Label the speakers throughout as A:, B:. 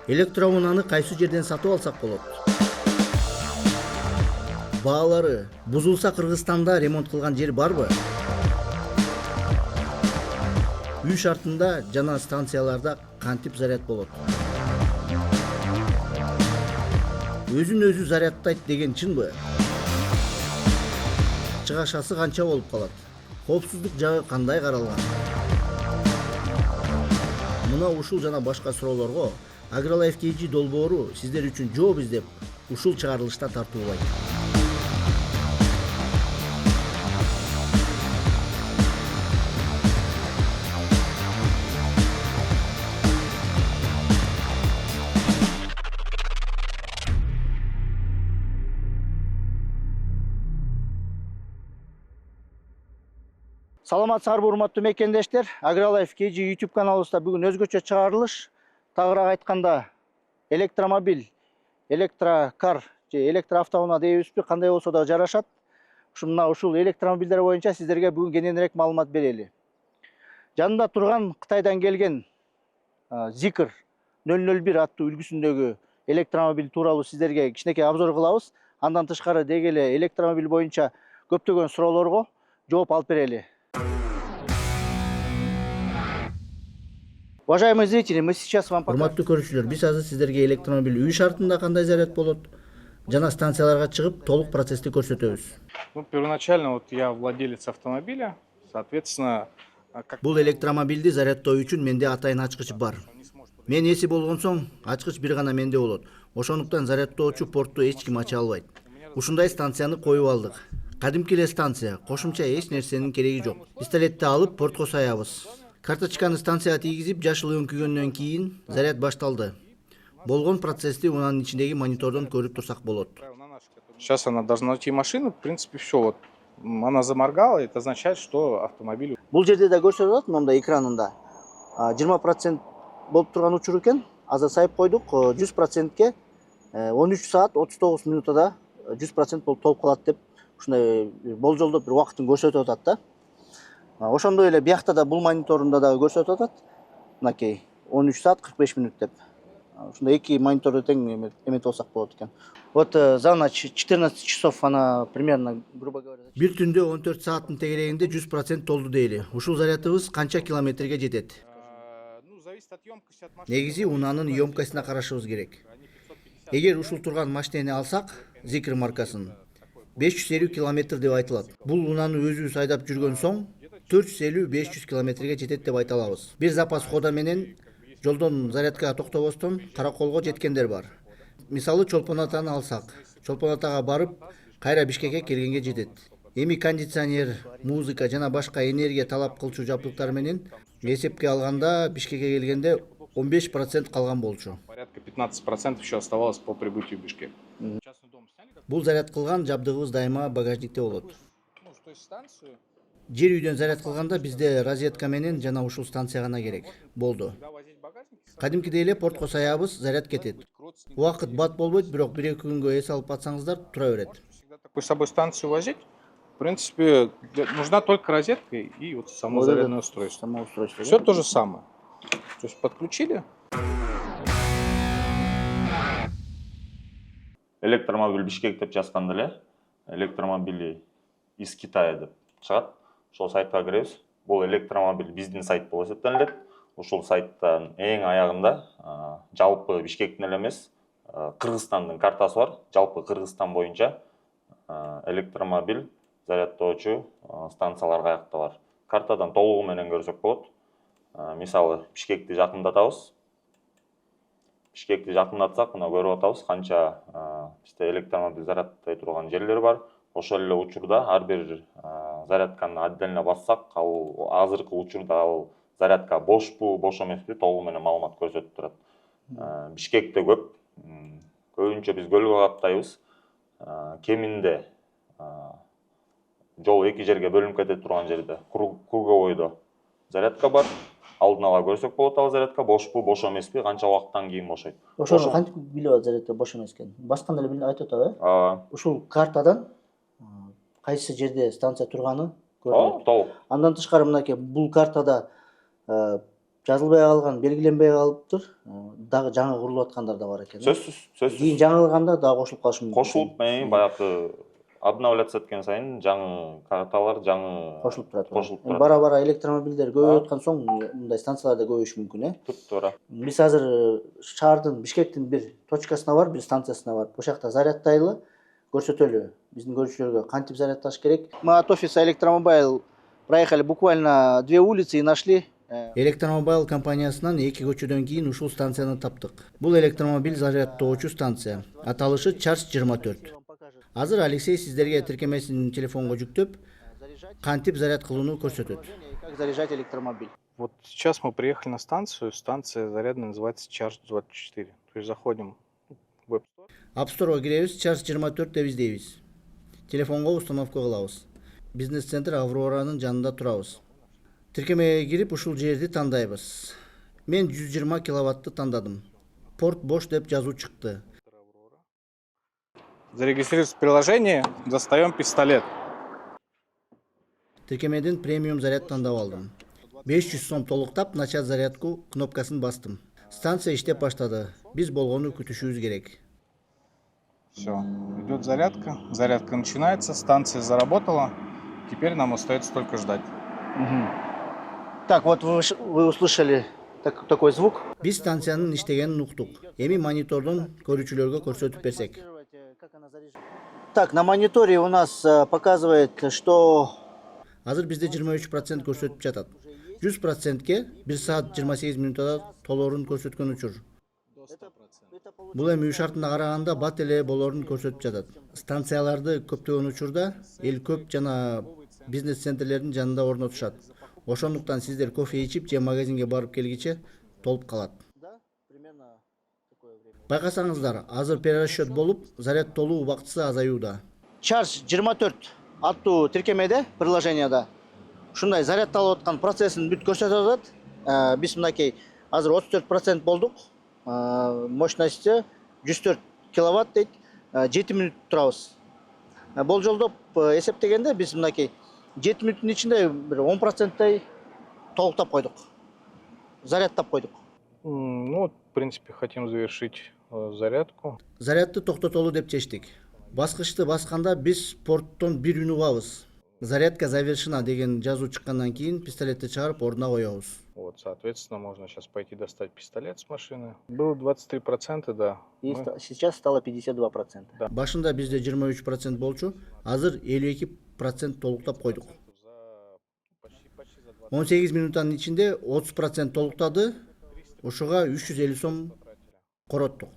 A: Электроунаны кайсы жерден сатып алсак болот? Баалары бузулса Кыргызстанда ремонт кылган жер барбы? Үй шартында жана станцияларда кантип заряд болот? Өзүн өзү зарядтайт деген чынбы? Чыгашасы канча болуп калат? Коопсуздук жагы кандай каралган? Мына ушул жана башка суроолорго AgriLife KG долбоору сиздер үчүн жооп издеп, ушул чыгарылышта тартуулайт. Саламатсыздарбы урматтуу мекендештер? AgriLife KG YouTube каналыбызда бүгүн өзгөчө чыгарылыш. Тагыраак айтканда, электромобиль, электрокар же электроавтоунаа дейбизби, кандай болсо да жарашат. Ушул электромобилдер боюнча сиздерге бүгүн кененирээк маалымат берели. Жанында турган Кытайдан келген Zikr 001 аттуу үлгүсүндөгү электромобиль тууралуу сиздерге кичинекей обзор кылабыз. Андан тышкары деги эле электромобиль боюнча көптөгөн суроолорго жооп алып берели. Уважаемые зрители, мы сейчас вам покажем. Урматтуу көрүүчүлөр, биз азыр сиздерге электромобиль үй шартында кандай заряд болот жана станцияларга чыгып толук процессти көрсөтөбүз.
B: Первоначально я владелец автомобиля, соответственно,
A: Бул электромобилди зарядтоо үчүн менде атайын ачкыч бар. Мен эси болгон соң ачкыч бир гана менде болот. Ошондуктан зарядтоочу портту эч ким ача албайт. Ушундай станцияны коюп алдык. Кадимки эле станция, кошумча эч нерсенин кереги жок. Пистолетти алып портко саябыз. Карточканы станцияга тийгизип жашыл өңкүгөндөн кийин заряд башталды. Болгон процессти унаанын ичиндеги монитордон көрүп турсак болот.
B: Сейчас она должна найти машину, в принципе, все. Вот она заморгала, это означает, что автомобиль...
A: Бул жерде да көрсөтүп атат, мындай экранында 20% болуп турган учур экен. Азыр сайып койдук, 100%ке 13 саат 39 минутада 100% болуп толуп калат деп ушундай болжолдоп бир убакытын көрсөтүп атат да. Ошондой эле биякта да бул мониторунда да көрсөтүп атат. Мынакей 13 саат 45 минут деп. Ушундай эки мониторду тең эметип алсак болот экен. Вот за ночь 14 часов она примерно, грубо говоря. Бир түндө 14 сааттын тегерегинде 100% толду дейли. Ушул зарядыбыз канча километрге жетет? Негизи унаанын ёмкостуна карашыбыз керек. Эгер ушул турган машинени алсак, Zikr маркасын 550 километр деп айтылат. Бул унааны өзүбүз айдап жүргөн соң 450-500 километрге жетет деп айта алабыз. Бир запас хода менен жолдон зарядкага токтобостон Караколго жеткендер бар. Мисалы Чолпон Атаны алсак, Чолпон Атага барып, кайра Бишкекке келгенге жетет. Эми кондиционер, музыка жана башка энергия талап кылчу жабдыктар менен эсепке алганда Бишкекке келгенде 15% калган болчу.
B: Порядка 15% еще оставалось по прибытию в Бишкек.
A: Бул заряд кылган жабдыгыбыз дайыма багажникте болот. Жер үйдөн заряд кылганда бизде розетка менен жана ушул станция гана керек. Болду. Кадимкидей эле портко саябыз, заряд кетет. Убакыт бат болбойт, бирок 1-2 күнгө эс алып батсаңыздар тура берет.
B: Такой с собой станцию возить, в принципе, нужна только розетка и вот само зарядное устройство. Все то же самое. То есть подключили.
C: Электромобиль Бишкек деп жазганда эле электромобили из Китая деп чыгат. Ошол сайтка киребиз. Бул электромобиль биздин сайт болуп эсептелет. Ушул сайттан эң аягында жалпы Бишкектин эле эмес, Кыргызстандын картасы бар. Жалпы Кыргызстан боюнча электромобиль зарядтоочу станциялар каякта бар. Картадан толугу менен көрсөк болот. Мисалы Бишкекти жакындатабыз. Бишкекти жакындатсак, мына көрүп атабыз канча бизде электромобиль зарядтай турган жерлер бар. Ошол эле учурда ар бир зарядканы отдельно бассак, ал азыркы учурда ал зарядка бошпу, бош эмеспи, толугу менен маалымат көрсөтүп турат. Бишкекте көп. Көбүнчө биз көлгө каттайбыз. Кеминде жол эки жерге бөлүнүп кете турган жерде, круговойдо зарядка бар. Алдын ала көрсөк болот ал зарядка бошпу, бош эмеспи, канча убакыттан кийин бошойт.
A: Ошону кантип билип алат зарядка бош эмес экенин? Басканда эле айтып атат, э? Ушул картадан кайсы жерде станция турганы көрүнөт.
C: Толук.
A: Андан тышкары мынакей бул картада жазылбай калган, белгиленбей калыптыр. Дагы жаңы курулуп аткандар да бар экен.
C: сөзсүз
A: Кийин жаңылганда дагы кошулуп калышы мүмкүн.
C: кошулуп баягы обновляться эткен сайын жаңы карталар жаңы
A: Кошулуп турат.
C: кошулуп турат.
A: Бара-бара электромобилдер көбөйүп аткан соң мындай станциялар да көбөйүшү мүмкүн,
C: туура.
A: Биз азыр шаардын Бишкектин бир точкасына барып, бир станциясына барып, ошол жакта зарядтайлы, көрсөтөлү. Биздин көрүүчүлөргө кантип зарядташ керек. Мы от офиса Электромобайл проехали буквально 2 улицы и нашли. Электромобайл компаниясынан 2 көчөдөн кийин ушул станцияны таптык. Бул электромобиль зарядтоочу станция. Аталышы Charge 24. Азыр Алексей сиздерге тиркемесин телефонго жүктөп, кантип заряд кылууну көрсөтөт. Как заряжать электромобиль?
B: Вот сейчас мы приехали на станцию. Станция зарядная называется Charge 24. То есть заходим в App Store.
A: App Store'га киребиз, Charge 24 деп издейбиз. Телефонго установка кылабыз. Бизнес-центр Авроранын жанында турабыз. Тиркемеге кирип ушул жерди тандайбыз. Мен 120 киловаттты тандадым. Порт бош деп жазуу чыкты.
B: Зарегистрироваться в приложении, достаем пистолет.
A: Тиркемеден премиум заряд тандап алдым. 500 сом толуктап, начать зарядку кнопкасын бастым. Станция иштеп баштады. Биз болгону күтүшүбүз керек.
B: Все, идет зарядка. Зарядка начинается, станция заработала. Теперь нам остается только ждать.
A: Так, вот вы услышали такой звук. Биз станциянын иштегенин уктук. Эми монитордон көрүүчүлөргө көрсөтүп берсек. Так, на мониторе у нас показывает, что азыр бизде 23% көрсөтүп жатат. 100%ке 1 саат 28 минутада толорун көрсөткөн учур. Бул эми үй шартына караганда бат эле болорун көрсөтүп жатат. Станцияларды көптөгөн учурда эл көп жана бизнес-центрлердин жанында орнотушат. Ошондуктан сиздер кофе ичип же магазинге барып келгиче толуп калат. Байкасаңыздар, азыр перерасчет болуп, заряд толуу убактысы азаюуда. Charge 24 аттуу тиркемеде, приложенияда ушундай зарядталып аткан процессин бүт көрсөтүп атат. Биз мынакей азыр 34% болдук. Мощности 104 киловатт дейт. 7 минут турабыз. Болжолдоп эсептегенде биз мынакей 7 минуттун ичинде бир 10%тай толуктап койдук. Зарядтап койдук.
B: Ну вот, в принципе, хотим завершить зарядку.
A: Зарядты токтотолу деп чечтик. Баскычты басканда биз порттон бир үн угабыз. Зарядка завершена деген жазуу чыккандан кийин пистолетти чыгарып ордуна коебуз.
B: Вот, соответственно, можно сейчас пойти достать пистолет с машины. Было 23%, да.
A: И сейчас стало 52%.
B: Да.
A: Башында бизде 23% болчу, азыр 52% толуктап койдук. 18 минуттан ичинде 30% толуктады. Ошого 350 сом короттук.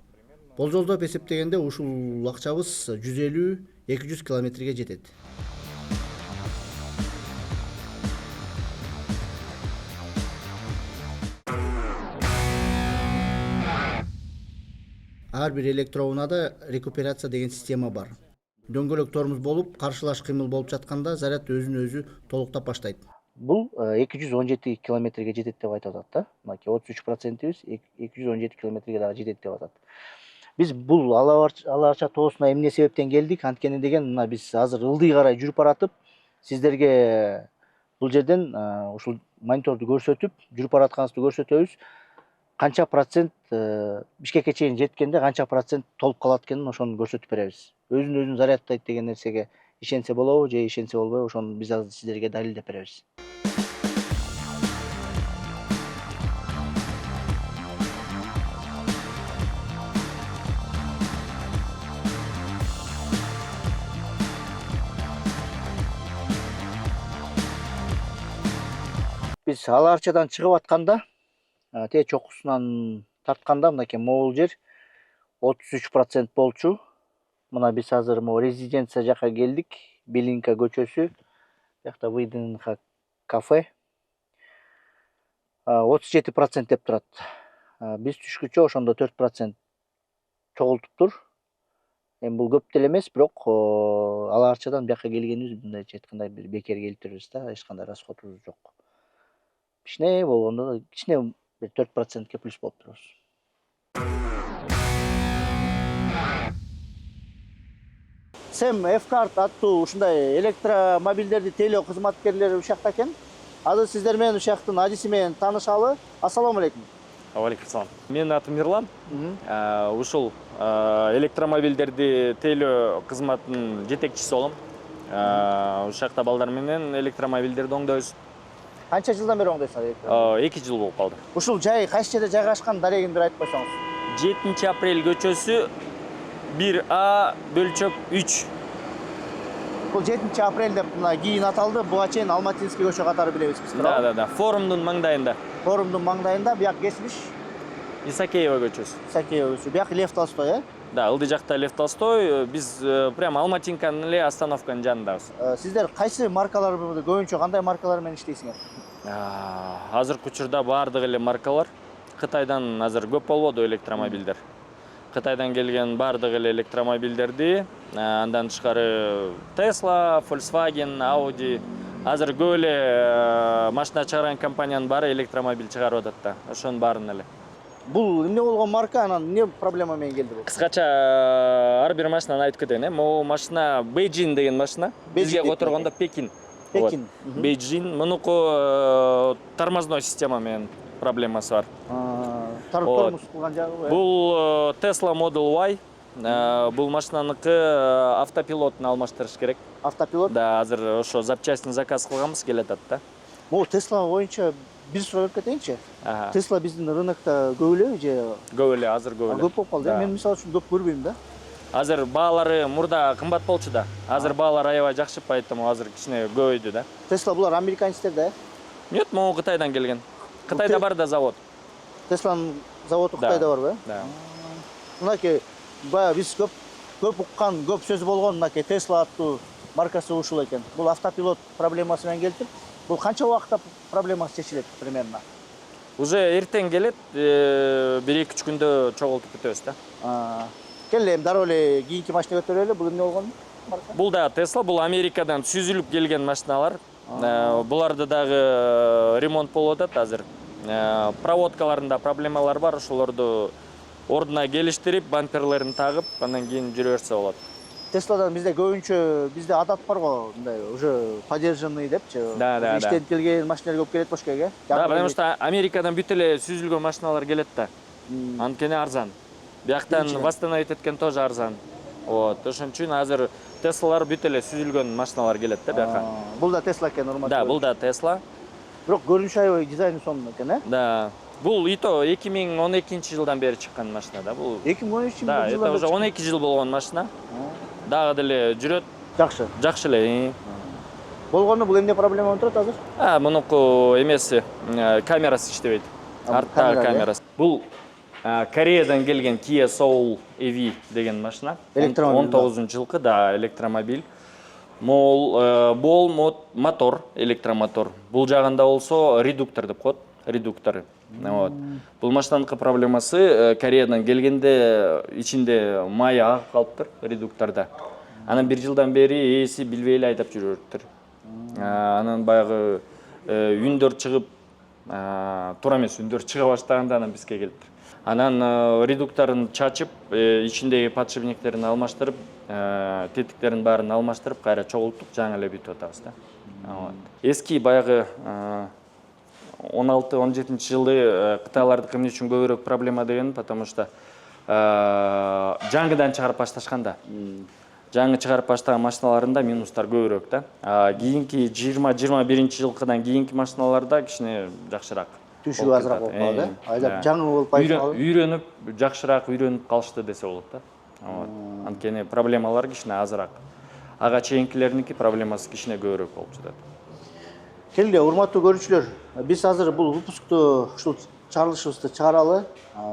A: Болжолдоп эсептегенде ушул акчабыз 150-200 километрге жетет. Ар бир электроунаада рекуперация деген система бар. Дөңгөлөк тормуз болуп, каршылаш кыймыл болуп жатканда заряд өзүн өзү толуктап баштайт. Бул 217 километрге жетет деп айтып атат да. Мынакей 33%биз 217 километрге дагы жетет деп атат. Биз бул Алаарча тоосуна эмне себептен келдик? Анткени деген мына биз азыр ылдый карай жүрүп баратып, сиздерге бул жерден ушул мониторду көрсөтүп, жүрүп баратканыбызды көрсөтөбүз. Канча процент Бишкекке чейин жеткенде канча процент толуп калат экенин ошону көрсөтүп беребиз. Өзүн зарядтайт деген нерсеге ишенсе болобу же ишенсе болбойбу, ошону биз азыр сиздерге далилдеп беребиз. Биз Алаарчадан чыгып атканда, те чокусунан тартканда мынакей могул жер 33% болчу. Мына биз азыр могу резиденция жака келдик. Белинка көчөсү. Жакта Выдынха кафе. 37% деп турат. Биз түшкүчө ошондо 4% чогултуптур. Эми бул көп деле эмес, бирок Алаарчадан бияка келгенибиз мындайча айтканда бир бекер келип турбуз да, эч кандай расходубуз жок. Кичине болгондо кичине бир 4%ке плюс болуп турабыз. Сэм F-Card аттуу ушундай электромобилдерди тейлөө кызматкерлери ушул жакта экен. Азыр сиздер менен ушактын адиси менен таанышалы. Ассаламу алейкум.
D: Алейкум салам. Менин атым Мирлан. Ушул электромобилдерди тейлөө кызматынын жетекчиси болом. Ушакта балдар менен электромобилдерди оңдойбуз.
A: Канча жылдан бери оңдойсуңар?
D: 2 жыл болуп калды.
A: Ушул жай кайсы жерде жайгашкан дарегин бир айтып койсоңуз.
D: 7 апрель көчөсү 1А бөлчөк 3.
A: Бул 7 апрель деп мына кийин аталды. Буга чейин Алматинский көчө катары билебиз биз.
D: Да. Форумдун маңдайында.
A: Форумдун маңдайында бияк кесилиш
D: Исакеева көчөсү.
A: Исакеева көчө. Бияк Лев Толстой, э?
D: Да, ылдый жакта Лев Толстой. Биз прямо Алматинканын эле остановканын жанындабыз.
A: Сиздер кайсы маркаларды көбүнчө кандай маркалар менен иштейсиңер?
D: Азыркы учурда баардык эле маркалар. Кытайдан азыр көп болбоду электромобилдер. Кытайдан келген баардык эле электромобилдерди, андан тышкары Tesla, Volkswagen, Audi, азыр көп эле машина чыгарган компаниянын баары электромобиль чыгарып атат да. Ошонун баарын эле.
A: Бул эмне болгон марка, анан эмне проблема менен келди бул?
D: Кыскача ар бир машинаны айтып кетейин, э. Могу машина Beijing деген машина. Бизге которгондо Пекин.
A: Пекин.
D: Beijing. Мунуку тормозной система менен проблемасы бар.
A: Тормоз кылган жагы.
D: Бул Tesla Model Y. Бул машинаныкы автопилотун алмаштырыш керек.
A: Автопилот?
D: Да, азыр ошо запчастин заказ кылганбыз, келатат да.
A: Могу Tesla боюнча бир сурап кетейинчи. Tesla биздин рынокто көп элеби же?
D: Көп эле, азыр көп эле.
A: Көп болуп калды. Мен мисалы үчүн көп көрбөйм да.
D: Азыр баалары мурда кымбат болчу да. Азыр баалар аябай жакшып, поэтому азыр кичине көбөйдү да.
A: Tesla булар американецтер да?
D: Нет, могу Кытайдан келген. Кытайда бар да завод.
A: Tesla'nын заводу Кытайда барбы?
D: Да.
A: Мынакей баягы биз көп уккан, көп сөз болгон мынакей Tesla аттуу маркасы ушул экен. Бул автопилот проблемасы менен келип, бул канча убакытта проблемасы чечилет примерно?
D: Уже эртең келет, 1-2 күндө чогултуп бүтөбүз да.
A: Келе эми дароо эле кийинки машина көтөрөлү. Бул эмне болгон марка?
D: Бул да Tesla, бул Америкадан сүзүлүп келген машиналар. Буларда дагы ремонт болуп атат азыр. Проводкаларында проблемалар бар, ошолорду ордуна келиштирип, бамперлерин тагып, андан кийин жүрө берсе болот.
A: Tesla'дан бизде көбүнчө бизде адат бар го, мындай уже подержанный депчи.
D: Да.
A: Иштен келген машиналар көп келет Башкекке.
D: Да, потому что Америкадан бүт эле сүзүлгөн машиналар келет да. Анткени арзан. Бияктан восстановить эткен тоже арзан. Вот, ошон үчүн азыр Теслалар бүт эле сүзүлгөн машиналар келет да бияка.
A: Бул да Tesla экен, урматтуу.
D: Да, бул да Tesla.
A: Бирок көрүнүшү аябай дизайны сонун экен, э?
D: Да. Бул ито 2012 жылдан бери чыккан машина да. Бул
A: 2013
D: да, это уже 12 жыл болгон машина. Дагы деле жүрөт.
A: Жакшы.
D: Жакшы эле.
A: Болгону бул эмне проблема болуп турат азыр?
D: Мунуку эмеси, камерасы иштебейт. Арттагы камерасы. Бул Кореядан келген Kia Soul EV деген машина. 19-жылкы, да, электромобиль. Бол мотор, электромотор. Бул жагында болсо редуктор деп коет, редуктор. Вот. Бул машинанын проблемасы Кореядан келгенде ичинде май агып калыптыр редукторда. Анан 1 жылдан бери ээси билбей эле айдап жүрөттүр. Анан баягы үндөр чыгып, туура эмес үндөр чыга баштаганда анан бизге келиптир. Анан редукторун чачып, ичиндеги подшипниктерин алмаштырып, тетиктерин баарын алмаштырып, кайра чогултуп, жаңы эле бүтүп атабыз да. Эски баягы 16-17 жылы Кытайлардыкы эмне үчүн көбүрөөк проблема деген, потому что жаңыдан чыгарып башташкан да. Жаңы чыгарып баштаган машиналарында минустар көбүрөөк да. Кийинки 20-21 жылкыдан кийинки машиналарда кичине жакшыраак.
A: Түшүгү азыраак болуп калды, э? Айдап жаңы болуп калды.
D: Үйрөнүп, жакшыраак үйрөнүп калышты десе болот да. Анткени проблемалар кичине азыраак. Ага чейинкилериники проблемасы кичине көбүрөөк болуп жатат.
A: Келгиле, урматтуу көрүүчүлөр, биз азыр бул выпускту ушул чыгарылышыбызды чыгаралы.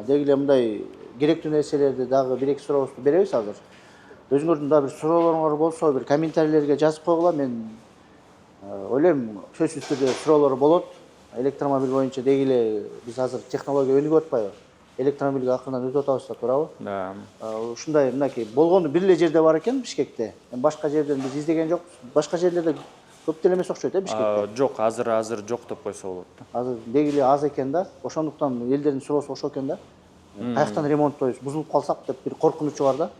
A: Дегиле мындай керектүү нерселерди дагы 1-2 сурообузду беребиз азыр. Өзүңөрдүн дагы бир суроолоруңар болсо, бир комментарийлерге жазып койгула. Мен ойлойм, сөзсүз түрдө суроолор болот. Электромобиль боюнча дегиле биз азыр технология өнүгүп атпайбы? Электромобилге акырынан өтүп атабыз да, туурабы?
D: Да.
A: Ушундай мынакей болгону бир эле жерде бар экен Бишкекте. Башка жерден биз издеген жокпуз. Башка жерлерде көп деле эмес окшойт, Бишкекте.
D: Жок, азыр жок деп койсо болот.
A: Азыр дегиле аз экен да. Ошондуктан элдердин суроосу ошол экен да. Каяктан ремонттойбуз, бузулуп калсак деп бир коркунучу бар да.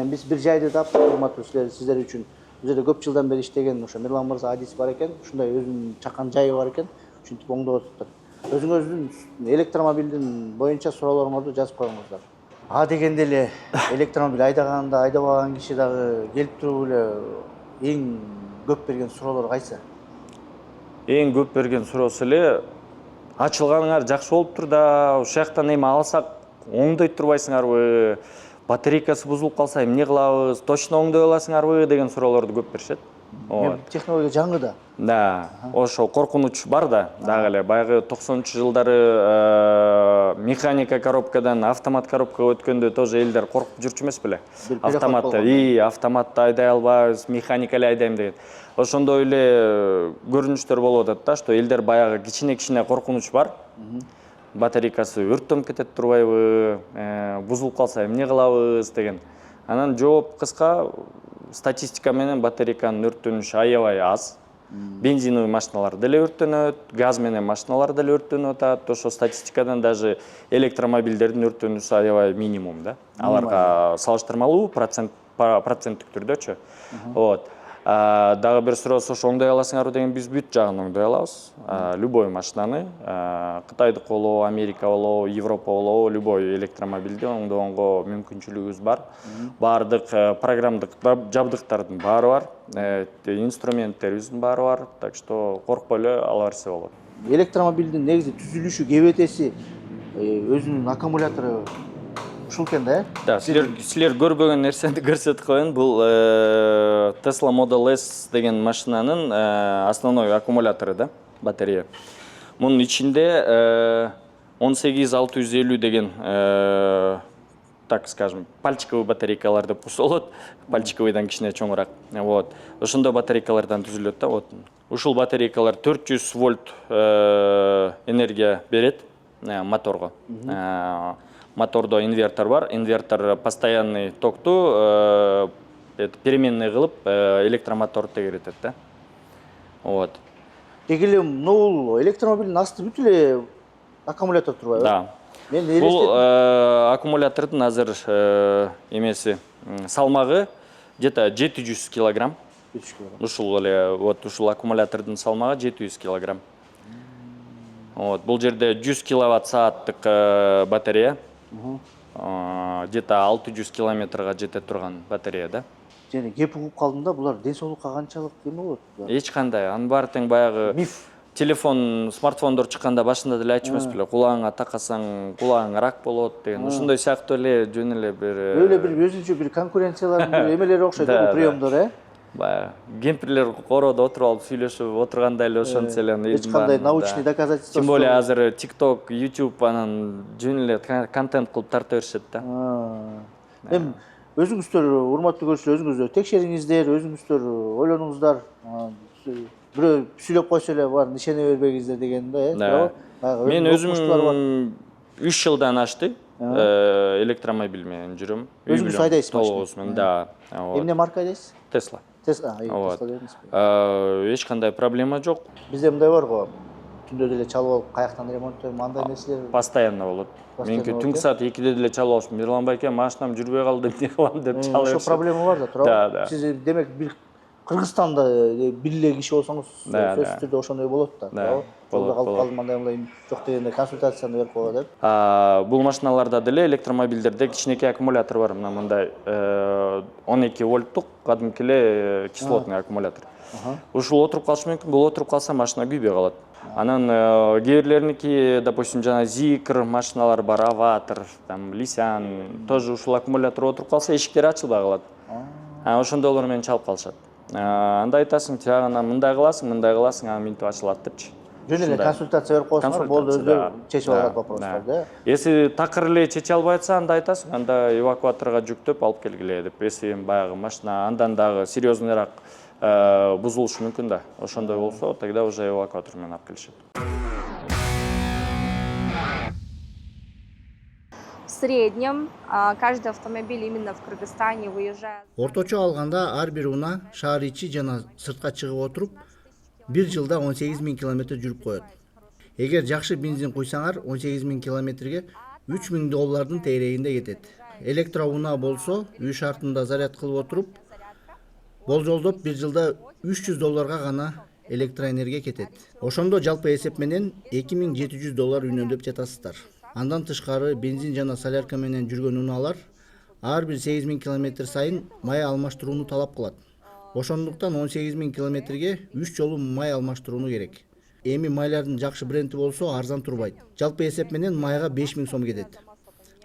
A: Биз бир жайды таптык, урматтуу сиздер үчүн. бул жерде көп жылдан бери иштеген ошо Мирлан мырза адис бар экен, ушундай өзүнүн чакан жайы бар экен, ушинтип оңдоп атыптыр. Өзүңүздүн электромобилдин боюнча суроолоруңузду жазып коюңуздар. А дегенде эле электромобиль айдаганда айдабаган киши дагы келип туруп эле эң көп берген суроолор кайсы?
D: Эң көп берген суроосу эле ачылганыңар жакшы болуптур да, ушул жактан эми алсак оңдой турбайсыңарбы? Батарейкасы бузулуп калса эмне кылабыз? Точно оңдой аласыңарбы деген суроолорду көп беришет.
A: Технология жаңы да.
D: Да, ошо коркунуч бар да, дагы эле баягы 90-жылдары механика коробкадан автомат коробкага өткөндө тоже элдер коркуп жүрчү эмес беле? Автоматты айдай албайбыз, механика эле айдайм деген. Ошондой эле көрүнүштөр болуп атат да, что элдер баягы кичине коркунуч бар. Батарейкасы өрттөнүп кетет турбайбы, бузулуп калса эмне кылабыз деген. Анан жооп кыска, статистика менен батарейканын өрттөнүшү аябай аз. Бензиновый машиналар деле өрттөнөт, газ менен машиналар деле өрттөнүп атат. Ошо статистикадан даже электромобилдердин өрттөнүүсү аябай минимум да. Аларга салыштырмалуу проценттик түрдөчү. Вот. Дагы бир суроосу ошо оңдой аласыңарбы деген, биз бүт жагын оңдой алабыз. Любой машинаны, Кытайдык болобу, Америка болобу, Европа болобу, любой электромобилди оңдогонго мүмкүнчүлүгүбүз бар. Бардык программдык жабдыктардын баары бар, инструменттерибиздин баары бар, так что коркпой эле ала берсе болот.
A: Электромобилдин негизи түзүлүшү, кебетеси, өзүнүн аккумулятору ушул экен да,
D: Да, силер көрбөгөн нерсени көрсөтүп коеюн. Бул Tesla Model S деген машинанын основной аккумулятору да, батарея. Мунун ичинде 18650 деген, так скажем, пальчиковый батарейкалар деп кошулот. Пальчиковыйдан кичине чоңураак. Вот. Ошондой батарейкалардан түзүлөт да. Вот. Ушул батарейкалар 400 вольт энергия берет моторго. Мотордо инвертор бар, инвертор постоянный токту переменный кылып электромоторду тегеретет да. Вот.
A: Дегеле бул электромобилдин асты бүт эле аккумулятор турбайбы?
D: Да. Бул аккумулятордун азыр эмеси салмагы где-то 700 килограмм. Ушул эле вот ушул аккумулятордун салмагы 700 килограмм. Вот. Бул жерде 100 киловатт сааттык батарея. Где-то 600 километрга жетет турган батарея да.
A: Жана кеп угуп калдым да, булар ден соолукка канчалык эме болот?
D: Эч кандай. Анын баары тең баягы
A: Миф.
D: Телефон, смартфондор чыкканда башында деле айтчу эмес беле, кулагыңа такасаң, кулагың рак болот деген. Ошондой сыяктуу эле жөн эле
A: бир өзүнчө бир конкуренциялардын эмелери окшойт, бул приемдор,
D: Баягы кемпирлер короодо отуруп алып сүйлөшүп отырганда эле ошончо эле
A: эч кандай научный доказательство.
D: Тем более азыр TikTok, YouTube анан жөн эле контент кылып тарта беришет да.
A: Эми өзүңүздөр, урматтуу көрүүчүлөр, өзүңүздөр текшериңиздер, өзүңүздөр ойлонуңуздар. Бирөө сүйлөп койсо эле бар, ишене бербеңиздер дегенде,
D: туурабы? Мен өзүм 3 жылдан ашты электромобиль менен жүрөм.
A: Өзүңүз айдайсыз
D: машина? Да.
A: Эмне марка айдайсыз?
D: Tesla.
A: Tesla дедиңизби?
D: Эч кандай проблема жок.
A: Бизде мындай бар го. Түндө деле чалып алып, каяктан ремонттойм, андай нерселер
D: постоянно болот. Меники түнкү саат 2-де деле чалып алышым. Мирлан байке, машинам жүрбөй калды, эмне кылам деп чалып беришет.
A: Ошо проблема бар да, туурабы?
D: Да.
A: Сиз демек бир Кыргызстанда бир эле киши болсоңуз, сөзсүз түрдө ошондой болот да, туурабы? Жолдо калып калдым, андай жок дегенде консультацияны берип койго деп.
D: Бул машиналарда деле электромобилдерде кичинекей аккумулятор бар, мындай 12 вольттук кадимки эле кислотный аккумулятор. Ушул отуруп калышы мүмкүн, бул отуруп калса машина күйбөй калат. Анан кээ бирлериники, допустим, жана Zikr машиналар бар, Avatar, там Lisan, тоже ушул аккумулятор отуруп калса эшиктери ачылбай калат. Ошондойлор менен чалып калышат. Анда айтасың, тиягына мындай кыласың, анан минтип ачылат депчи.
A: Жөн эле консультация берип койсоңор, болду, өздөрү чечип алат вопростарды.
D: Если такыр эле чече албай атса, анда айтасың, анда эвакуаторго жүктөп алып келгиле деп. Если баягы машина андан дагы серьезныйраак бузулушу мүмкүн да. Ошондой болсо, тогда уже эвакуатор менен алып келишет.
E: В среднем каждый автомобиль именно в Кыргызстане выезжает.
A: Орточо алганда ар бир унаа шаар ичи жана сыртка чыгып отуруп 1 жылда 18 000 километр жүрүп коет. Эгер жакшы бензин куйсаңар 18 000 километрге $3000 тегерегинде кетет. Электроунаа болсо үй шартында заряд кылып отуруп Болжолдоп бир жылда $300 гана электроэнергия кетет. Ошондо жалпы эсеп менен $2700 үнөмдөп жатасыздар. Андан тышкары бензин жана солярка менен жүргөн унаалар ар бир 8000 км сайын май алмаштырууну талап кылат. Ошондуктан 18000 километрге 3 жолу май алмаштырууну керек. Эми майлардын жакшы бренди болсо арзан турбайт. Жалпы эсеп менен майга 5000 сом кетет.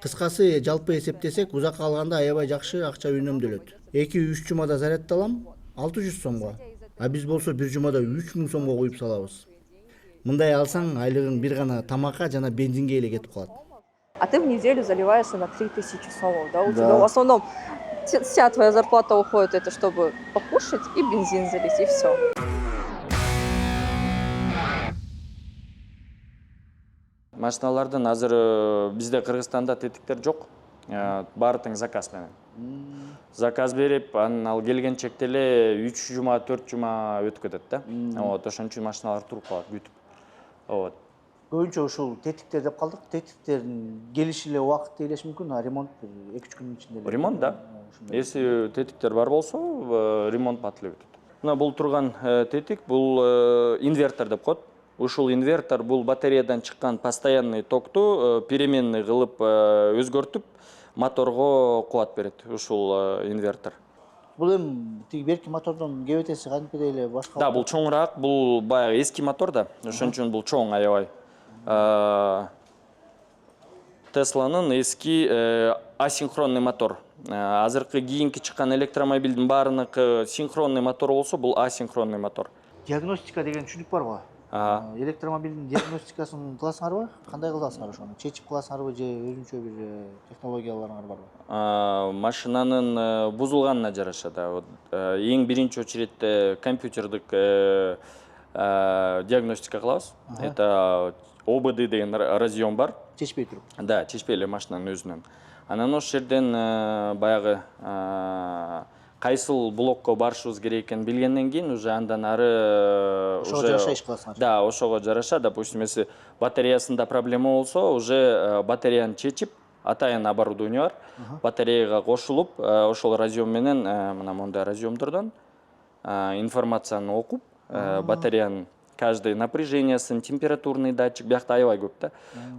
A: Кыскасы жалпы эсептесек узакка алганда аябай жакшы акча үнөмдөлөт. 2-3 жумада зарядталам 600 сомго. А биз болсо бир жумада 3000 сомго коюп салабыз. Мындай алсаң айлыгың бир гана тамакка жана бензинге эле кетип калат.
E: А ты в неделю заливаешься на 3000 сомов, да? У
A: Да.
E: тебя в основном вся твоя зарплата уходит это, чтобы покушать и бензин залить, и все.
D: Машиналардын азыр бизде Кыргызстанда тетиктер жок. Баары тең заказ менен. Заказ берип, анан ал келгенчекте эле 3 жума, 4 жума өтүп кетет да. Вот, ошон үчүн машиналар туруп калат, күтүп. Вот.
A: Көбүнчө ушул тетиктер деп калдык. Тетиктердин келиши эле убакыт тейлеши мүмкүн, а ремонт 2-3 күнүн ичинде эле.
D: Ремонт да. Если тетиктер бар болсо, ремонт бат эле бүтөт. Мына бул турган тетик, бул инвертор деп коет. Ушул инвертор бул батареядан чыккан постоянный токту переменный кылып өзгөртүп моторго кубат берет ушул инвертор.
A: Бул эми тиги берки мотордон кебетеси кантипедей эле башка.
D: Да, бул чоңураак, бул баягы эски мотор да. Ошон үчүн бул чоң аябай. Тесланын эски асинхронный мотор. Азыркы кийинки чыккан электромобилдин баарыныкы синхронный мотор болсо, бул асинхронный мотор.
A: Диагностика деген түшүнүк барбы? Электромобилдин диагностикасын кыласыңарбы? Кандай кыласыңар ошону? Чечип кыласыңарбы же өзүнчө бир технологияларыңар барбы?
D: Машинанын бузулганына жараша да. Эң биринчи очередте компьютердик диагностика кылабыз. Это ОБД деген разъем бар.
A: Чечпей туруп.
D: Да, чечпей эле машинанын өзүнөн. Анан ошол жерден баягы кайсыл блокко барышыбыз керек экенин билгенден кийин уже андан ары
A: Ошого жараша иш кыласыңар.
D: Да, ошого жараша, допустим, если батареясында проблема болсо, уже батареяны чечип, атайын оборудование бар. Батареяга кошулуп, ошол разъем менен мына мондай разъемдордон информацияны окуп, батареянын каждый напряжениясын, температурный датчик, биякта аябай көп да.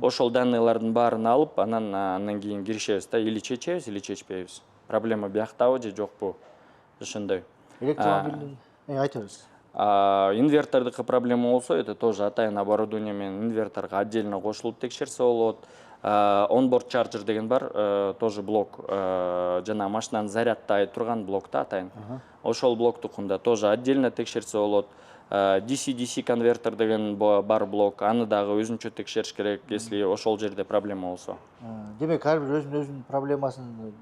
D: Ошол данныйлардын баарын алып, андан кийин киришебиз да, или чечебиз, или чечпейбиз. Проблема бияктабы же жокпу? Ошондой.
A: Электромобилдин айта бериңиз.
D: Инвертордыкы проблема болсо, это тоже атайын оборудование менен инверторго отдельно кошулуп текшерсе болот. Onboard charger деген бар, тоже блок, жана машинаны зарядтай турган блокта атайын. Ошол блоктукунда тоже отдельно текшерсе болот. DC-DC конвертер деген бар блок, аны дагы өзүнчө текшериш керек, если ошол жерде проблема болсо.
A: Демек, ар бир өзүнүн проблемасын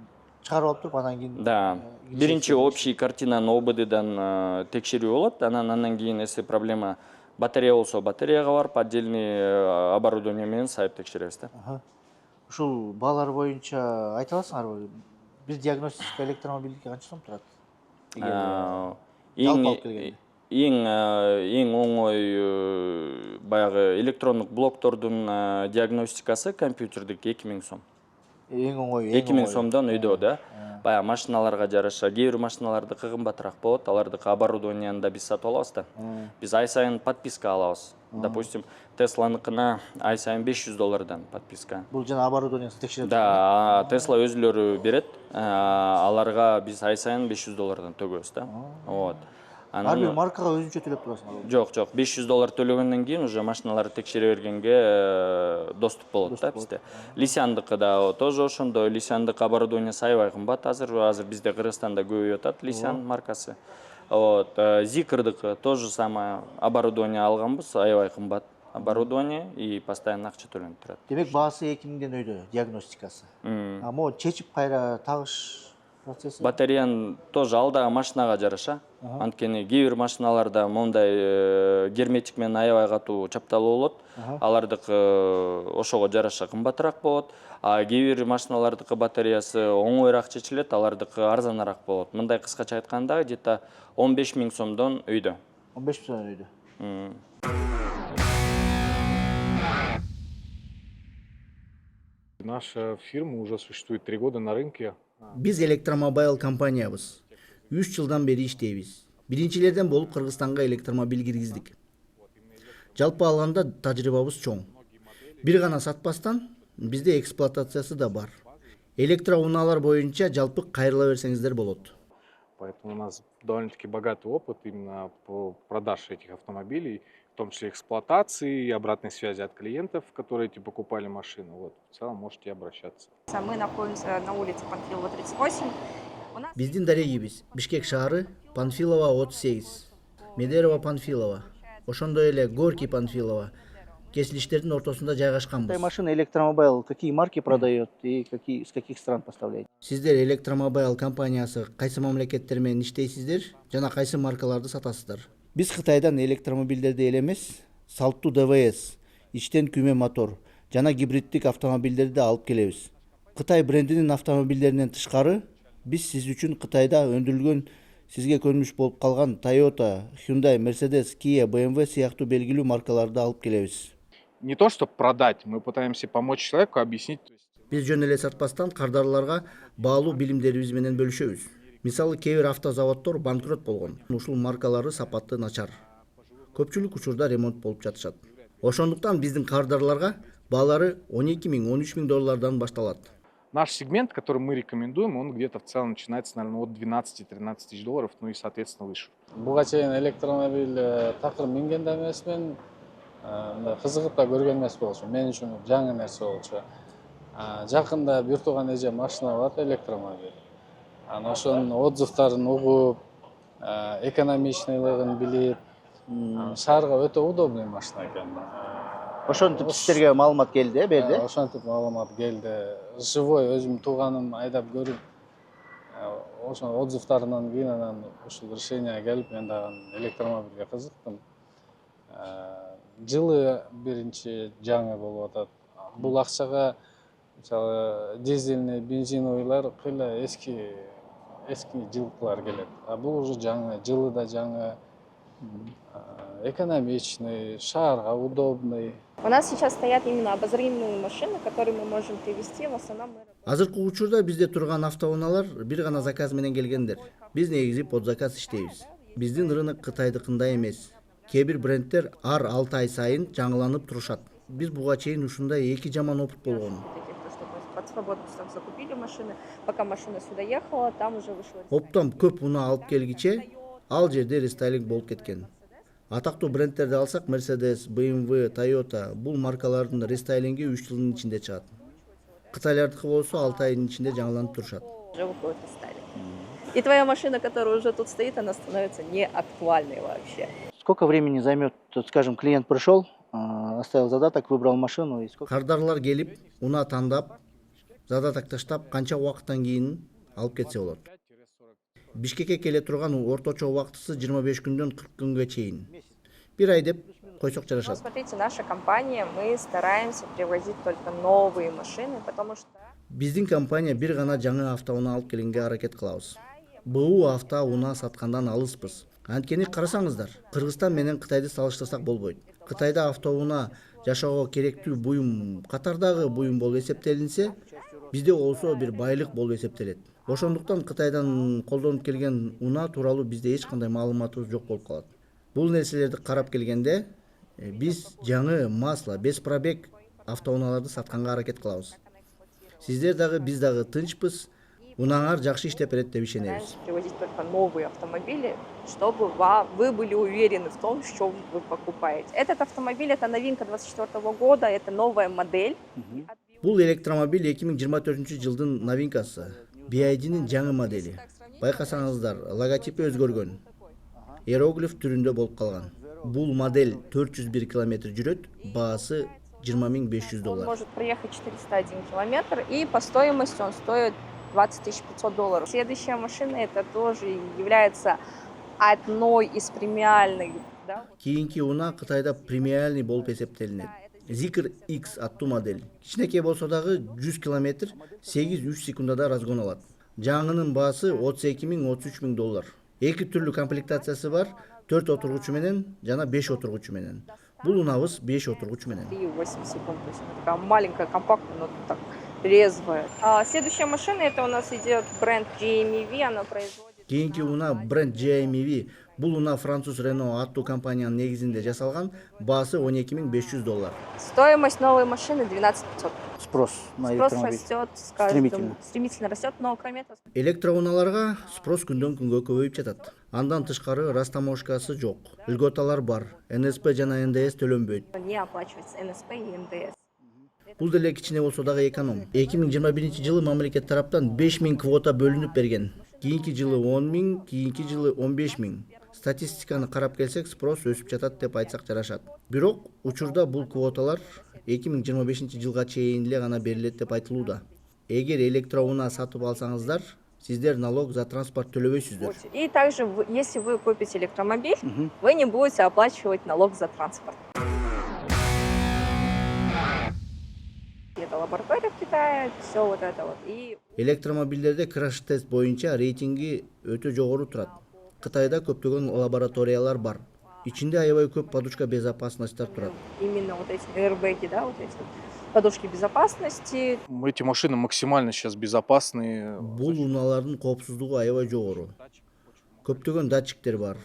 A: чыгарып алып туруп, анан кийин.
D: Да, биринчи общий картинаны ОБДдан текшерүү болот, анан кийин если проблема батарея болсо, батареяга барып, отдельный оборудование менен сайып текшеребиз да.
A: Ушул баалар боюнча айта аласыңарбы? Бир диагностика электромобилдики канча сом турат?
D: Эң оңой баягы электрондук блоктордун диагностикасы компьютердик 2000 сом.
A: Эң оңой.
D: 2000 сомдон өйдө да. Баягы машиналарга жараша, кээ бир машиналардыкы кымбатыраак болот, алардыкы оборудованияны да биз сатып алабыз да. Биз ай сайын подписка алабыз. Допустим, Тесланыкына ай сайын $500 подписка.
A: Бул жана оборудованиясын текшерет.
D: Да, Тесла өзүлөрү берет, аларга биз ай сайын $500 төгөбүз да. Вот.
A: Ар бир маркага өзүнчө төлөп турасыңар.
D: Жок, $500 төлөгөндөн кийин уже машиналарды текшере бергенге доступ болот да бизде. Лисяндыкы да тоже ошондой, Лисяндык оборудование аябай кымбат азыр бизде Кыргызстанда көбөйүп атат Лисян маркасы. Вот, Зикрдыкы тоже самое оборудование алганбыз, аябай кымбат оборудование и постоянно акча төлөнүп турат.
A: Демек, баасы 2000ден өйдө диагностикасы. А могу чечип кайра тагыш процесси?
D: Батареяны тоже алдагы машинага жараша. Анткени кээ бир машиналарда мондай герметик менен аябай катуу чапталуу болот. Алардыкы ошого жараша кымбатыраак болот. А кээ бир машиналардыкы батареясы оңойраак чечилет, алардыкы арзаныраак болот. Мындай кыскача айтканда где-то 15 000 сомдон өйдө.
A: 15 000 сомдон өйдө.
B: Наша фирма уже существует 3 года на рынке.
A: Биз электромобайл компаниябыз. 3 жылдан бери иштейбиз. Биринчилерден болуп Кыргызстанга электромобиль киргиздик. Жалпы алганда тажрыйбабыз чоң. Бир гана сатпастан бизде эксплуатациясы да бар. Электроунаалар боюнча жалпы кайрыла берсеңиздер болот.
B: Поэтому у нас довольно-таки богатый опыт именно по продаже этих автомобилей, в том числе эксплуатации и обратной связи от клиентов, которые покупали машину. Вот, в целом можете обращаться.
E: Мы находимся на улице Панфилова, 38.
A: Биздин дарегибиз Бишкек шаары, Панфилова 38, Медерова Панфилова, ошондой эле Горький Панфилова кесилиштердин ортосунда жайгашканбыз. Машина электромобайл какие марки продает и с каких стран поставляет? Сиздер электромобайл компаниясы кайсы мамлекеттер менен иштейсиздер жана кайсы маркаларды сатасыздар? Биз Кытайдан электромобилдерди эле эмес, салттуу ДВС, ичтен күймө мотор жана гибриддик автомобилдерди алып келебиз. Кытай брендинин автомобилдеринен тышкары биз сиз үчүн Кытайда өндүрүлгөн сизге көрүнүш болуп калган Toyota, Hyundai, Mercedes, Kia, BMW сыяктуу белгилүү маркаларды алып келебиз.
B: Не то, чтобы продать, мы пытаемся помочь человеку объяснить.
A: Биз жөн эле сатпастан кардарларга баалуу билимдерибиз менен бөлүшөбүз. Мисалы, кээ бир автозаводдор банкрот болгон. Ушул маркалары сапаты начар. Көпчүлүк учурда ремонт болуп жатышат. Ошондуктан биздин кардарларга баалары 12 000, 13 000 доллардан башталат.
B: Наш сегмент, который мы рекомендуем, он где-то в целом начинается, наверное, от 12-13 тысяч долларов, ну и, соответственно, выше.
F: Буга чейин электромобиль такыр минген да эмесмин, кызыгып да көргөн эмес болчу. Мен үчүн жаңы нерсе болчу. Жакында бир тууган эже машина бар, электромобиль. Ошонун отзывдарын угуп, экономичныйлыгын билип, шаарга өтө удобный машина экен.
A: Ошентип сиздерге маалымат келди, берди?
F: Ошентип маалымат келди. Живой өзүм тууганым айдап көрүп, ошонун отзывдарынан кийин анан ушул решение келип, мен дагы электромобилге кызыктым. Жылы биринчи жаңы болуп атат. Бул акчага мисалы дизельный, бензиновыйлар кыйла эски жылкылар келет. Бул уже жаңы, жылы да жаңы, экономичный, шаарга удобный.
E: У нас сейчас стоят именно обозримые машины, которые мы можем привезти. В основном
A: Азыркы учурда бизде турган автоунаалар бир гана заказ менен келгендер. Биз негизи под заказ иштейбиз. Биздин рынок Кытайдыкындай эмес. Кээ бир брендтер ар 6 ай сайын жаңыланып турушат. Биз буга чейин ушундай 2 жаман опыт болгон.
E: под свободу закупили машины. Пока машина сюда ехала, там уже вышло.
A: Оптом көп унаа алып келгиче ал жерде рестайлинг болуп кеткен. Атактуу брендтерди алсак, Mercedes, BMW, Toyota бул маркалардын рестайлинги 3 жылдын ичинде чыгат. Кытайлардыкы болсо 6 айдын ичинде жаңыланып турушат.
E: Уже выходит рестайлинг. И твоя машина, которая уже тут стоит, она становится неактуальной вообще.
A: Сколько времени займет, скажем, клиент пришел, оставил задаток, выбрал машину и сколько? Кардарлар келип, унаа тандап, задаток таштап, канча убакыттан кийин алып кетсе болот. Бишкекке келе турган орточо убактысы 25 күндөн 40 күнгө чейин. Бир ай деп койсок жарашат.
E: Смотрите, наша компания, мы стараемся привозить только новые машины, потому что
A: Биздин компания бир гана жаңы автоунаа алып келгенге аракет кылабыз. БУ автоунаа саткандан алыспыз. Анткени карасаңыздар, Кыргызстан менен Кытайды салыштырсак болбойт. Кытайда автоунаа жашоого керектүү буюм, катардагы буюм болуп эсептелинсе, бизде болсо бир байлык болуп эсептелет. Ошондуктан Кытайдан колдонуп келген унаа тууралуу бизде эч кандай маалыматыбыз жок болуп калат. Бул нерселерди карап келгенде биз жаңы масло, без пробег автоунааларды сатканга аракет кылабыз. Сиздер дагы биз дагы тынчпыз, унааңар жакшы иштеп берет деп ишенебиз.
E: Привозить только новые автомобили, чтобы вы были уверены в том, что вы покупаете. Этот автомобиль, это новинка 2024 года, это новая модель.
A: Бул электромобиль 2024 жылдын новинкасы. BYD'нин жаңы модели. Байкасаңыздар, логотипи өзгөргөн. Иероглиф түрүндө болуп калган. Бул модель 401 км жүрөт, баасы $20 500.
E: Он может проехать 401 километр, и по стоимости он стоит $20 500. Следующая машина, это тоже является одной из премиальных. Да?
A: Кийинки унаа Кытайда премиальный болуп эсептелинет. Zikr X аттуу модель. Кичинекей болсо дагы 100 км 8-3 секундада разгон алат. Жаңынын баасы $32 000-$33 000. Эки түрлүү комплектациясы бар, 4 отургучу менен жана 5 отургучу менен. Бул унаабыз 5 отургучу менен.
E: 3-8 секунд, то есть она такая маленькая, компактная, но так резвая. Следующая машина, это у нас идет бренд GMEV, она производит
A: Кийинки унаа бренд GMV. Бул унаа француз Renault аттуу компаниянын негизинде жасалган. Баасы $12 500.
E: Стоимость новой машины 12 500.
A: Спрос на
E: Спрос
A: электромобиль.
E: растет с
A: Стремительно.
E: стремительно растет, но кроме этого
A: Электроунааларга спрос күндөн күнгө көбөйүп жатат. Андан тышкары растаможкасы жок. Льготалар бар. НСП жана НДС төлөнбөйт.
E: не оплачивается НСП и НДС.
A: Бул деле кичине болсо дагы эконом. 2021-жылы мамлекет тараптан 5000 квота бөлүнүп берген. Кийинки жылы 10.000, кийинки жылы 15.000. Статистиканы карап келсек, спрос өсүп жатат деп айтсак жарашат. Бирок учурда бул квоталар 2025-жылга чейин эле гана берилет деп айтылууда. Эгер электроунаа сатып алсаңыздар, сиздер налог за транспорт төлөбөйсүздөр.
E: И также, если вы купите электромобиль, вы не будете оплачивать налог за транспорт. Это лаборатория в Китае, все вот это вот. И
A: Электромобилдерде краш-тест боюнча рейтинги өтө жогору турат. Кытайда көптөгөн лабораториялар бар. Ичинде аябай көп подушка безопасностьтар турат.
E: именно вот эти аэрбэги, да, вот эти подушки безопасности.
B: Эти машины максимально сейчас безопасные.
A: Бул унаалардын коопсуздугу аябай жогору. Көптөгөн датчиктер бар.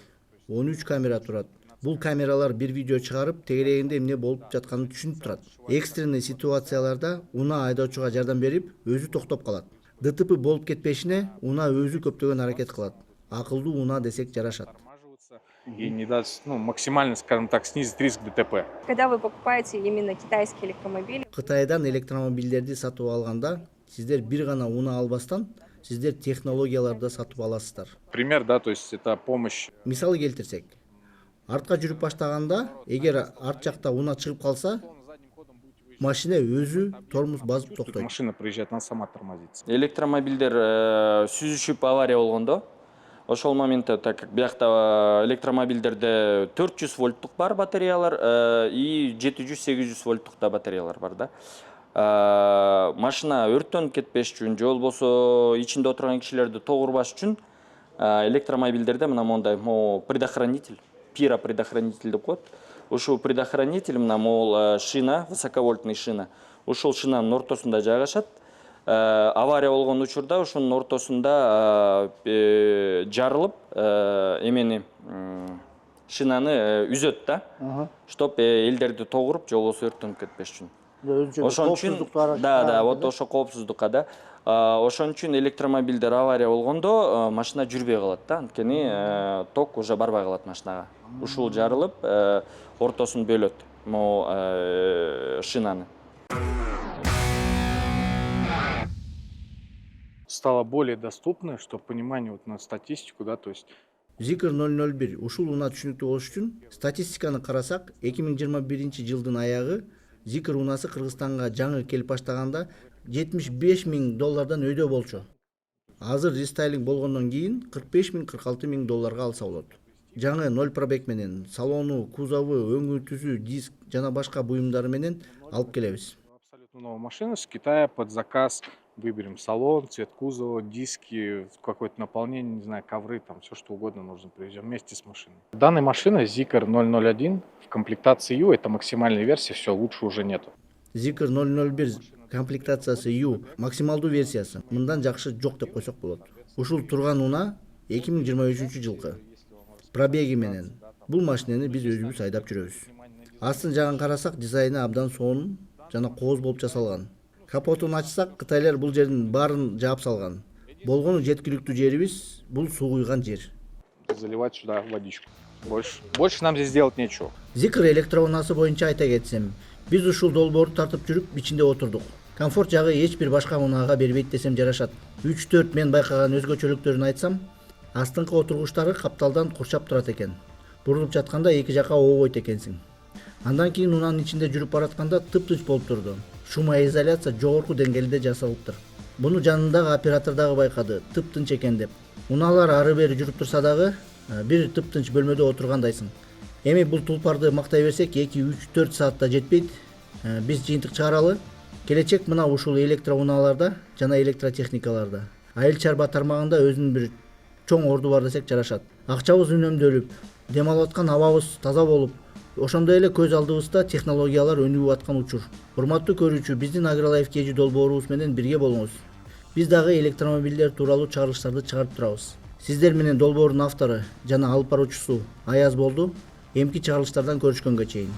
A: 13 камера турат. Бул камералар бир видео чыгарып, тегерегинде эмне болуп жатканын түшүнүп турат. Экстренный ситуацияларда унаа айдоочуга жардам берип, өзү токтоп калат. ДТП болуп кетпешине унаа өзү көптөгөн аракет кылат. Акылдуу унаа десек жарашат.
B: И не даст, максимально, скажем так, снизить риск ДТП.
E: Когда вы покупаете именно китайский электромобиль,
A: Кытайдан электромобилдерди сатып алганда, сиздер бир гана унаа албастан, сиздер технологияларды сатып аласыздар.
B: Пример, да, то есть это помощь.
A: Мисалы келтирсек, артка жүрүп баштаганда, эгер арт жакта унаа чыгып калса, машина өзү тормоз басып токтойт.
B: Машина приезжает, она сама тормозится.
D: Электромобилдер сүзүшүп авария болгондо, ошол моментте, так как биякта электромобилдерде 400 вольттук бар батареялар и 700-800 вольттук да батареялар бар да. Машина өрттөнүп кетпеш үчүн, же болбосо ичинде отурган кишилерди тогурбаш үчүн электромобилдерде мына мондай предохранитель, пиропредохранитель деп коет. Ушул предохранитель мына могул шина, высоковольтный шина. Ушул шинанын ортосунда жайгашат. Авария болгон учурда ушунун ортосунда жарылып, эмени шинаны үзөт да. Чтоб элдерди тогуруп, же болбосо өрттөнүп кетпеш үчүн. Ошон үчүн да, вот ошо коопсуздукка да. Ошон үчүн электромобилдер авария болгондо машина жүрбөй калат да. Анткени ток уже барбай калат машинага. Ушул жарылып, ортосун бөлөт могу шинаны.
B: Стало более доступно, чтобы понимание вот на статистику, да, то есть
A: Zikr 001 ушул унаа түшүнүктүү болуш үчүн статистиканы карасак, 2021-жылдын аягы Zikr унаасы Кыргызстанга жаңы келип баштаганда $75.000 өйдө болчу. Азыр рестайлинг болгондон кийин $45.000-46.000 алса болот. Жаңы 0 пробег менен салону, кузову, өңүтүүсү, диск жана башка буюмдары менен алып келебиз.
B: абсолютно новая машина с Китая под заказ. Выберем салон, цвет кузова, диски, какое-то наполнение, не знаю, ковры, там все что угодно нужно привезем вместе с машиной. Данная машина Zikr 001 в комплектации U, это максимальная версия, все, лучше уже нету.
A: Zikr 001 комплектациясы U максималдуу версиясы. Мындан жакшы жок деп койсок болот. Ушул турган унаа 2023-жылкы. Пробеги менен. Бул машинени биз өзүбүз айдап жүрөбүз. Астын жагын карасак, дизайны абдан сонун жана кооз болуп жасалган. Капотун ачсак, кытайлар бул жердин баарын жаап салган. Болгону жеткиликтүү жерибиз бул суу куйган жер.
B: Заливать сюда водичку. Больше нам здесь делать нечего.
A: Zikr электроунаасы боюнча айта кетсем, биз ушул долбоорду тартып жүрүп ичинде отурдук. Комфорт жагы эч бир башка унаага бербейт десем жарашат. 3-4 мен байкаган өзгөчөлүктөрүн айтсам, астыңкы отургучтары капталдан курчап турат экен. Бурулуп жатканда эки жака обойт экенсиң. Андан кийин унаанын ичинде жүрүп баратканда тыптыч болуп турду. Шумоизоляция жогорку деңгээлде жасалыптыр. Буну жанындагы оператор дагы байкады, тыптынч экен деп. Унаалар ары бери жүрүп турса дагы бир тыптынч бөлмөдө отургандайсың. Эми бул тулпарды мактай берсек 2-3-4 саатта жетпейт. Биз жыйынтык чыгаралы. Келечек мына ушул электроунааларда жана электротехникаларда. Айыл чарба тармагында өзүнүн бир чоң орду бар десек жарашат. Акчабыз үнөмдөлүп, дем алып аткан абабыз таза болуп, ошондой эле көз алдыбызда технологиялар өнүгүп аткан учур. Урматтуу көрүүчү, биздин AgriLife KG долбоорубуз менен бирге болуңуз. Биз дагы электромобилдер тууралуу чыгарылыштарды чыгарып турабыз. Сиздер менен долбоордун автору жана алып баруучусу Аяз болду. Эмки чыгарылыштардан көрүшкөнгө чейин.